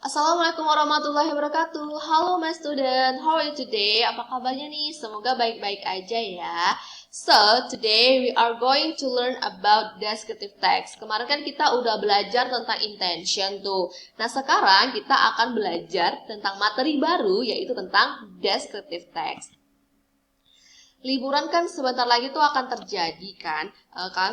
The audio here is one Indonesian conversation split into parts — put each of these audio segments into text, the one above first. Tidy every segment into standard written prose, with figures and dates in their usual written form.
Assalamualaikum warahmatullahi wabarakatuh. Halo my student, how are you today? Apa kabarnya nih? Semoga baik-baik aja ya. So, today we are going to learn about descriptive text. Kemarin kan kita udah belajar tentang intention tuh. Nah, sekarang kita akan belajar tentang materi baru, yaitu tentang descriptive text. Liburan kan sebentar lagi tuh akan terjadi kan. Kalian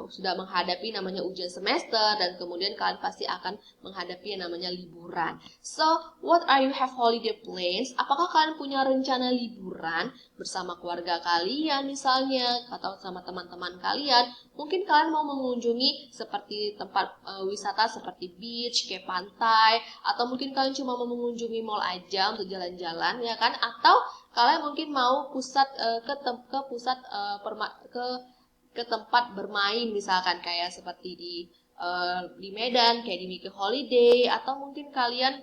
sudah menghadapi namanya ujian semester dan kemudian kalian pasti akan menghadapi yang namanya liburan. So, what are you have holiday plans? Apakah kalian punya rencana liburan bersama keluarga kalian misalnya atau sama teman-teman kalian? Mungkin kalian mau mengunjungi seperti tempat wisata seperti beach, kayak pantai, atau mungkin kalian cuma mau mengunjungi mall aja untuk jalan-jalan ya kan? Atau kalian mungkin mau ke tempat bermain misalkan kayak seperti di Medan kayak di Miki Holiday, atau mungkin kalian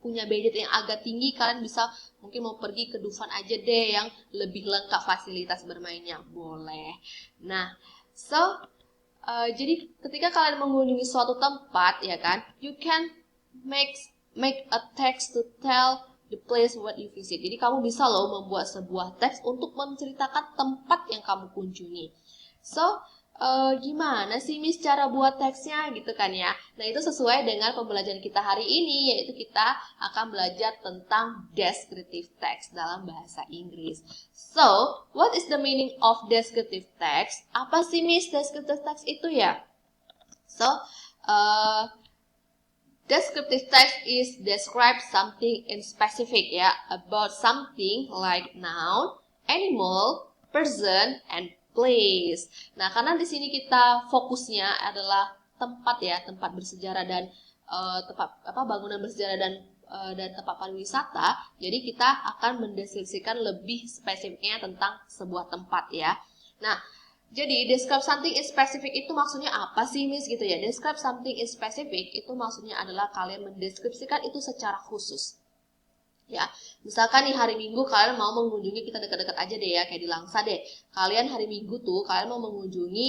punya budget yang agak tinggi, kalian bisa mungkin mau pergi ke Dufan aja deh yang lebih lengkap fasilitas bermainnya, boleh. Nah, jadi ketika kalian mengunjungi suatu tempat ya kan, you can make a text to tell the place what you visit. Jadi kamu bisa loh membuat sebuah teks untuk menceritakan tempat yang kamu kunjungi. So, gimana sih Miss cara buat teksnya gitu kan ya. Nah, itu sesuai dengan pembelajaran kita hari ini, yaitu kita akan belajar tentang descriptive text dalam bahasa Inggris. So, what is the meaning of descriptive text? Apa sih Miss descriptive text itu ya? So, descriptive text is describe something in specific ya, about something like noun, animal, person, and place. Nah, karena di sini kita fokusnya adalah tempat ya, tempat bersejarah dan bangunan bersejarah dan tempat pariwisata. Jadi kita akan mendeskripsikan lebih spesifiknya tentang sebuah tempat ya. Nah, jadi, describe something in specific itu maksudnya apa sih, Miss? Gitu ya. Describe something in specific itu maksudnya adalah kalian mendeskripsikan itu secara khusus. Ya, misalkan nih hari Minggu kalian mau mengunjungi, kita dekat-dekat aja deh ya, kayak di Langsa deh. Kalian hari Minggu tuh kalian mau mengunjungi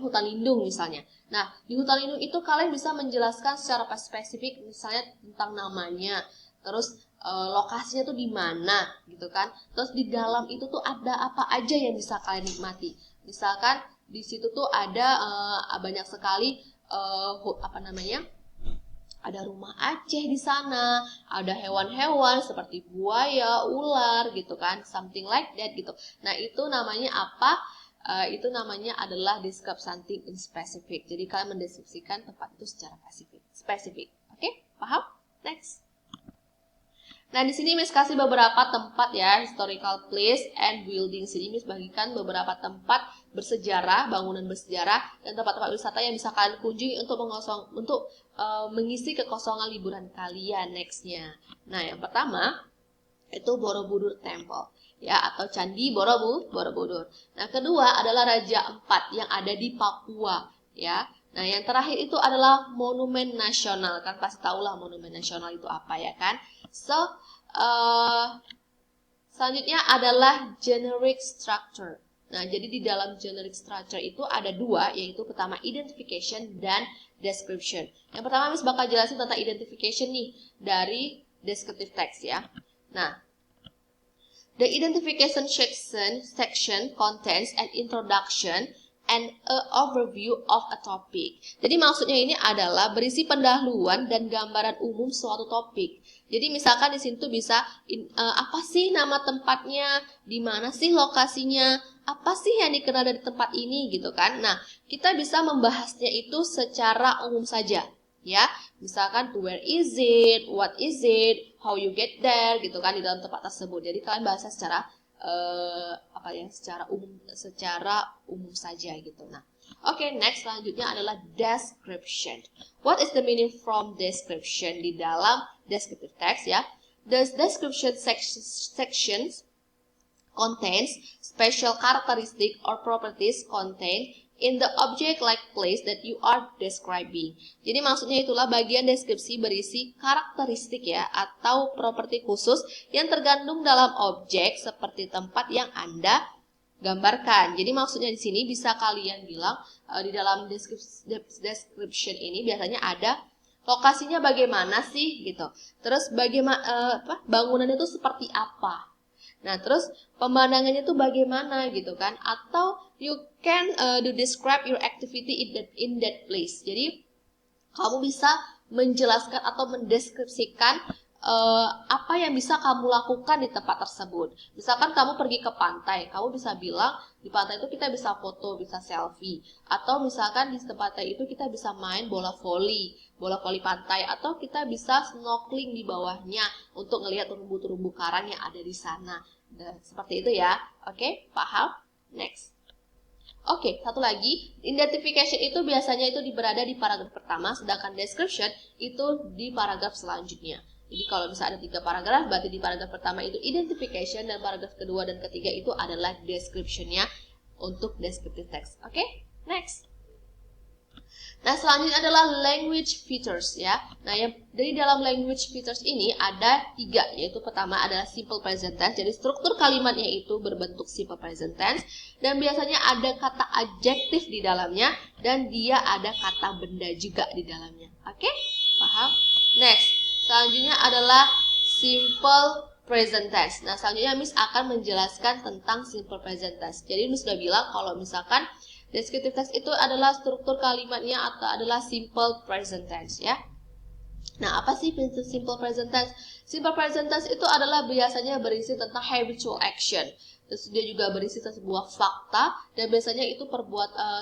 hutan lindung misalnya. Nah, di hutan lindung itu kalian bisa menjelaskan secara spesifik misalnya tentang namanya, terus lokasinya tuh di mana gitu kan. Terus di dalam itu tuh ada apa aja yang bisa kalian nikmati. Misalkan di situ tuh ada banyak sekali ada rumah Aceh di sana, ada hewan-hewan seperti buaya, ular gitu kan, something like that gitu. Nah, itu namanya apa? Itu namanya adalah describe something in specific. Jadi kalian mendeskripsikan tempat itu secara spesifik. Oke? Paham? Next. Nah, di sini Miss kasih beberapa tempat ya, historical place and buildings. Jadi Miss bagikan beberapa tempat bersejarah, bangunan bersejarah, dan tempat-tempat wisata yang bisa kalian kunjungi untuk mengisi kekosongan liburan kalian nextnya. Nah, yang pertama itu Borobudur Temple ya, atau Candi Borobudur. Nah, kedua adalah Raja Ampat yang ada di Papua ya. Nah, yang terakhir itu adalah Monumen Nasional. Kan pasti tahulah Monumen Nasional itu apa ya kan? So, selanjutnya adalah generic structure. Nah, jadi di dalam generic structure itu ada dua, yaitu pertama identification dan description. Yang pertama Miss bakal jelasin tentang identification nih dari descriptive text ya. Nah, the identification section contains an introduction and an overview of a topic. Jadi maksudnya ini adalah berisi pendahuluan dan gambaran umum suatu topik. Jadi misalkan di sini tuh bisa apa sih nama tempatnya, di mana sih lokasinya, apa sih yang dikenal dari tempat ini gitu kan. Nah, kita bisa membahasnya itu secara umum saja ya. Misalkan where is it, what is it, how you get there gitu kan di dalam tempat tersebut. Jadi kalian bahasnya secara secara umum saja gitu. Nah, oke, next selanjutnya adalah description. What is the meaning from description di dalam descriptive text ya? The description sections contains special characteristic or properties contained in the object like place that you are describing. Jadi maksudnya itulah bagian deskripsi berisi karakteristik ya atau properti khusus yang tergandung dalam objek seperti tempat yang Anda gambarkan. Jadi maksudnya di sini bisa kalian bilang di dalam description ini biasanya ada lokasinya bagaimana sih gitu. Terus bagaimana bangunan itu seperti apa. Nah, terus pemandangannya itu bagaimana gitu kan? Atau you can describe your activity in that place. Jadi kamu bisa menjelaskan atau mendeskripsikan apa yang bisa kamu lakukan di tempat tersebut. Misalkan kamu pergi ke pantai, kamu bisa bilang di pantai itu kita bisa foto, bisa selfie. Atau misalkan di tempat itu kita bisa main bola voli pantai. Atau kita bisa snorkeling di bawahnya untuk ngelihat terumbu-terumbu karang yang ada di sana. Nah, seperti itu ya. Oke, paham? Next. Oke, satu lagi, identification itu biasanya itu berada di paragraf pertama, sedangkan description itu di paragraf selanjutnya. Jadi kalau misalnya ada 3 paragraf, berarti di paragraf pertama itu identification, dan paragraf kedua dan ketiga itu adalah description-nya untuk descriptive text. Oke, next. Nah, selanjutnya adalah language features ya. Nah, yang dari dalam language features ini ada 3, yaitu pertama adalah simple present tense. Jadi struktur kalimatnya itu berbentuk simple present tense dan biasanya ada kata adjektif di dalamnya dan dia ada kata benda juga di dalamnya. Oke? Paham? Next. Selanjutnya adalah simple present tense. Nah, selanjutnya Miss akan menjelaskan tentang simple present tense. Jadi Miss sudah bilang kalau misalkan descriptive text itu adalah struktur kalimatnya atau adalah simple present tense ya. Nah, apa sih simple present tense? Simple present tense itu adalah biasanya berisi tentang habitual action. Terus dia juga berisi sebuah fakta dan biasanya itu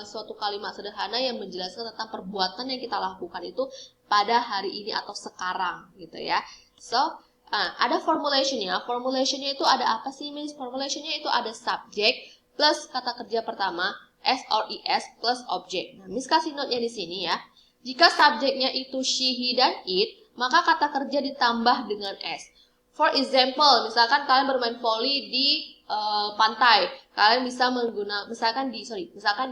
suatu kalimat sederhana yang menjelaskan tentang perbuatan yang kita lakukan itu pada hari ini atau sekarang gitu ya. So, ada formulationnya. Formulationnya itu ada apa sih, Miss? Formulationnya itu ada subject plus kata kerja pertama, S or ES plus objek. Nah, Miss kasih note-nya di sini ya. Jika subjeknya itu she, he, dan it, maka kata kerja ditambah dengan S. For example, misalkan kalian bermain volley di pantai, kalian bisa misalkan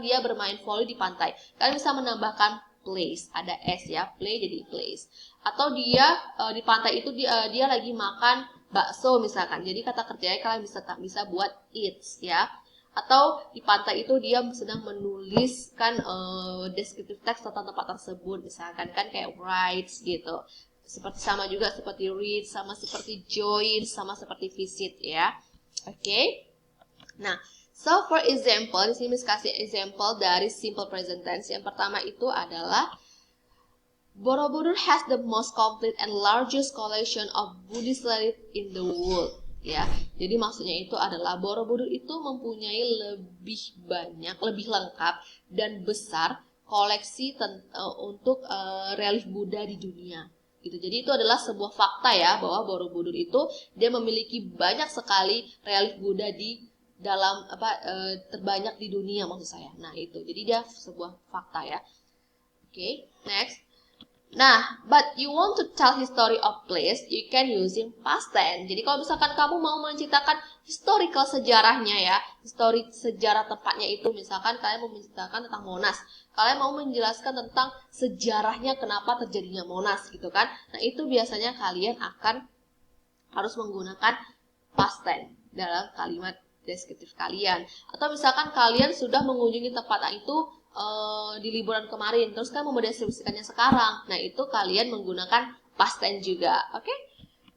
dia bermain volley di pantai, kalian bisa menambahkan place, ada S ya, play jadi place. Atau dia di pantai itu dia lagi makan bakso misalkan, jadi kata kerjanya kalian bisa buat eats ya. Atau di pantai itu dia sedang menuliskan descriptive text tentang tempat tersebut, misalkan kan kayak writes gitu. Sama juga seperti read, sama seperti join, sama seperti visit ya. Oke. Nah, so for example, di sini kasih example dari simple present tense. Yang pertama itu adalah Borobudur has the most complete and largest collection of Buddhist relics in the world. Ya, jadi maksudnya itu adalah Borobudur itu mempunyai lebih banyak, lebih lengkap dan besar koleksi untuk relief Buddha di dunia. Gitu. Jadi itu adalah sebuah fakta ya bahwa Borobudur itu dia memiliki banyak sekali relief Buddha di dalam terbanyak di dunia maksud saya. Nah itu, jadi dia sebuah fakta ya. Oke, next. Nah, but you want to tell history of place, you can using past tense. Jadi kalau misalkan kamu mau menceritakan historical sejarahnya ya, sejarah tempatnya itu, misalkan kalian mau menceritakan tentang Monas, kalian mau menjelaskan tentang sejarahnya kenapa terjadinya Monas gitu kan. Nah, itu biasanya kalian akan harus menggunakan past tense dalam kalimat deskriptif kalian. Atau misalkan kalian sudah mengunjungi tempat itu di liburan kemarin, terus kan mau mendeskripsikannya sekarang. Nah, itu kalian menggunakan past tense juga. Oke?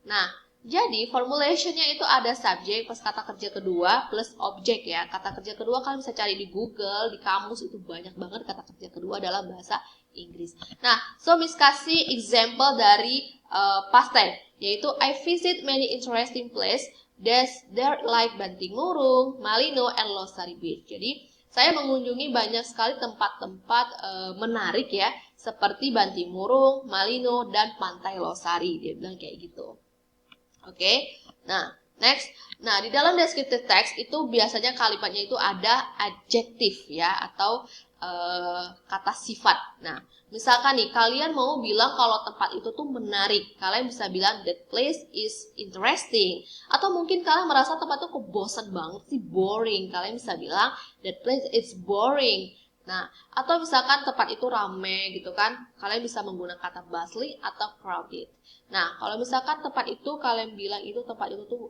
Nah, jadi formulationnya itu ada subjek plus kata kerja kedua plus objek ya. Kata kerja kedua kalian bisa cari di Google, di kamus itu banyak banget kata kerja kedua dalam bahasa Inggris. Nah, so Miss kasih example dari past tense, yaitu I visit many interesting place there like Bantimurung, Malino, and Losari Beach. Jadi saya mengunjungi banyak sekali tempat-tempat menarik ya, seperti Bantimurung, Malino, dan Pantai Losari. Dia bilang kayak gitu. Oke, nah next. Nah di dalam descriptive text itu biasanya kalimatnya itu ada adjektif ya, atau kata sifat. Nah misalkan nih kalian mau bilang kalau tempat itu tuh menarik, kalian bisa bilang that place is interesting. Atau mungkin kalian merasa tempat itu kok bosan banget sih, boring, kalian bisa bilang that place is boring. Nah, atau misalkan tempat itu rame gitu kan, kalian bisa menggunakan kata bustling atau crowded. Nah, kalau misalkan tempat itu kalian bilang itu tempat itu tuh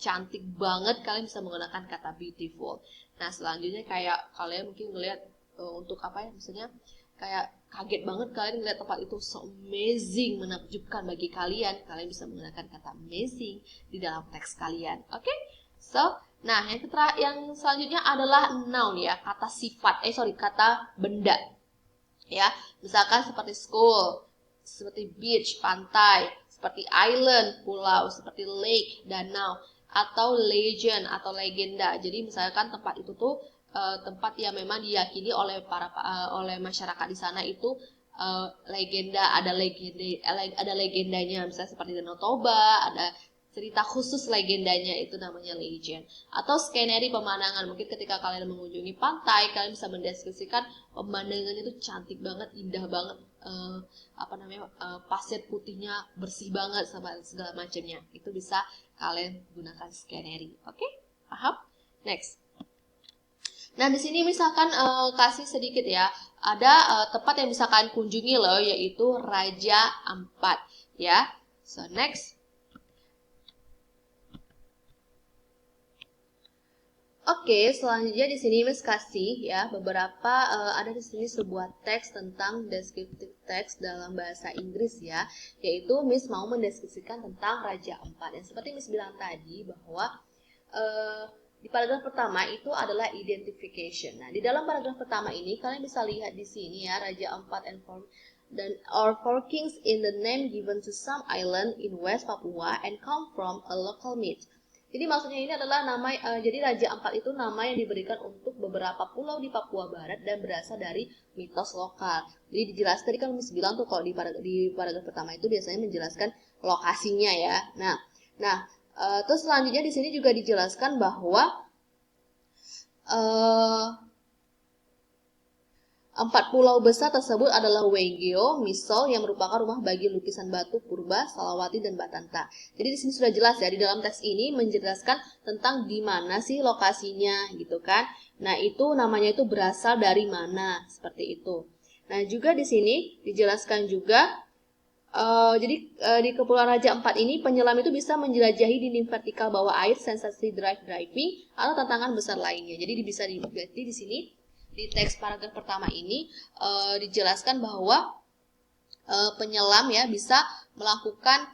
cantik banget, kalian bisa menggunakan kata beautiful. Nah, selanjutnya kayak kalian mungkin ngelihat untuk apa ya, misalnya kayak kaget banget kalian ngeliat tempat itu so amazing, menakjubkan bagi kalian, kalian bisa menggunakan kata amazing di dalam teks kalian. Oke? So, nah yang selanjutnya adalah noun ya, kata sifat, kata benda. Ya, misalkan seperti school, seperti beach, pantai, seperti island, pulau, seperti lake, danau, atau legend atau legenda. Jadi misalkan tempat itu tuh tempat yang memang diyakini oleh oleh masyarakat di sana itu legenda, ada legendanya, misalnya seperti Danau Toba, ada cerita khusus legendanya, itu namanya legend. Atau skenario pemandangan, mungkin ketika kalian mengunjungi pantai, kalian bisa mendeskripsikan pemandangannya itu cantik banget, indah banget, pasir putihnya bersih banget sama segala macamnya. Itu bisa kalian gunakan skenario. Oke? Paham? Next. Nah, di sini misalkan kasih sedikit ya, ada tempat yang bisa kalian kunjungi loh, yaitu Raja Ampat ya. So, next. Oke, selanjutnya di sini Miss kasih ya beberapa ada di sini sebuah teks tentang descriptive text dalam bahasa Inggris ya, yaitu Miss mau mendeskripsikan tentang Raja Ampat. Dan seperti Miss bilang tadi bahwa di paragraf pertama itu adalah identification. Nah, di dalam paragraf pertama ini kalian bisa lihat di sini ya, Raja Ampat and four kings in the name given to some island in West Papua and come from a local myth. Jadi maksudnya ini adalah nama, jadi Raja Ampat itu nama yang diberikan untuk beberapa pulau di Papua Barat dan berasal dari mitos lokal. Jadi dijelaskan tadi kan Miss bilang tuh kalau di paragraf pertama itu biasanya menjelaskan lokasinya ya. Nah, terus selanjutnya di sini juga dijelaskan bahwa 4 pulau besar tersebut adalah Wengeo, Misol yang merupakan rumah bagi lukisan batu purba, Salawati dan Batanta. Jadi di sini sudah jelas ya, di dalam teks ini menjelaskan tentang di mana sih lokasinya gitu kan. Nah, itu namanya itu berasal dari mana, seperti itu. Nah, juga di sini dijelaskan juga di Kepulauan Raja Ampat ini penyelam itu bisa menjelajahi dinding vertikal bawah air, sensasi diving atau tantangan besar lainnya. Jadi bisa diganti di sini. Di teks paragraf pertama ini dijelaskan bahwa penyelam ya bisa melakukan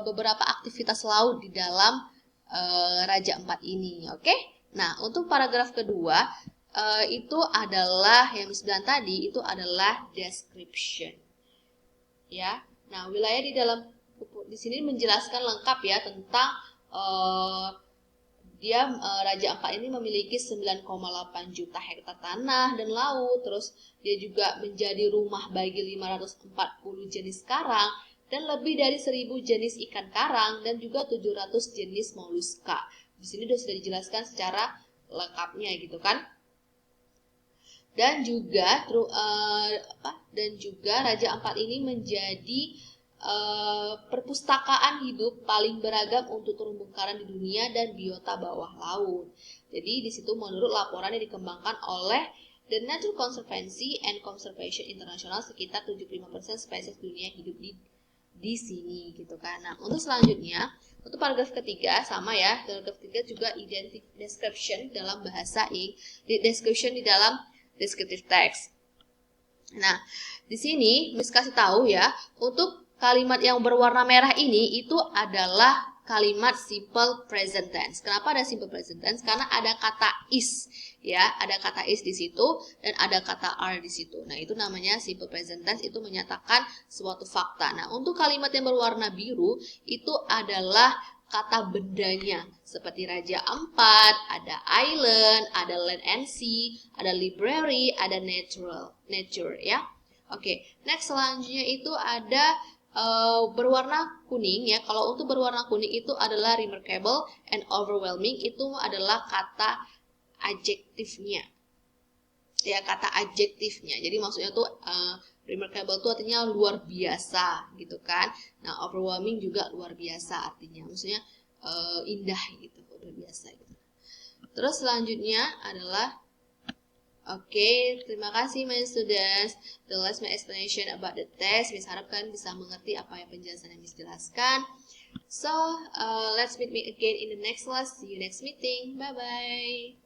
beberapa aktivitas laut di dalam Raja Ampat ini. Oke? Nah, untuk paragraf kedua itu adalah yang disebutkan tadi, itu adalah description. Ya. Nah, wilayah di sini menjelaskan lengkap ya tentang Raja Ampat ini memiliki 9,8 juta hektar tanah dan laut, terus dia juga menjadi rumah bagi 540 jenis karang dan lebih dari 1000 jenis ikan karang dan juga 700 jenis moluska. Di sini sudah dijelaskan secara lengkapnya gitu kan. Dan juga Raja Ampat ini menjadi perpustakaan hidup paling beragam untuk terumbu karang di dunia dan biota bawah laut. Jadi di situ menurut laporan yang dikembangkan oleh The Nature Conservancy and Conservation International sekitar 75% spesies dunia hidup di sini gitu kan. Nah, untuk selanjutnya, untuk paragraf ketiga sama ya, paragraf ketiga juga description dalam bahasa description di dalam descriptive text. Nah, di sini Miss kasih tahu ya, untuk kalimat yang berwarna merah ini itu adalah kalimat simple present tense. Kenapa ada simple present tense? Karena ada kata is, ya, ada kata is di situ dan ada kata are di situ. Nah, itu namanya simple present tense, itu menyatakan suatu fakta. Nah, untuk kalimat yang berwarna biru itu adalah kata bendanya, seperti Raja Ampat, ada island, ada land and sea, ada library, ada nature ya. Oke, next selanjutnya itu ada berwarna kuning ya. Kalau untuk berwarna kuning itu adalah remarkable and overwhelming, itu adalah kata adjektifnya. Ya, kata adjektifnya. Jadi maksudnya tuh remarkable itu artinya luar biasa gitu kan. Nah, overwhelming juga luar biasa artinya. Maksudnya indah gitu, luar biasa gitu. Terus selanjutnya adalah terima kasih my students. The last my explanation about the test. Miss harap kalian bisa mengerti apa yang penjelasan yang Miss jelaskan. So, let's meet me again in the next class. See you next meeting. Bye-bye.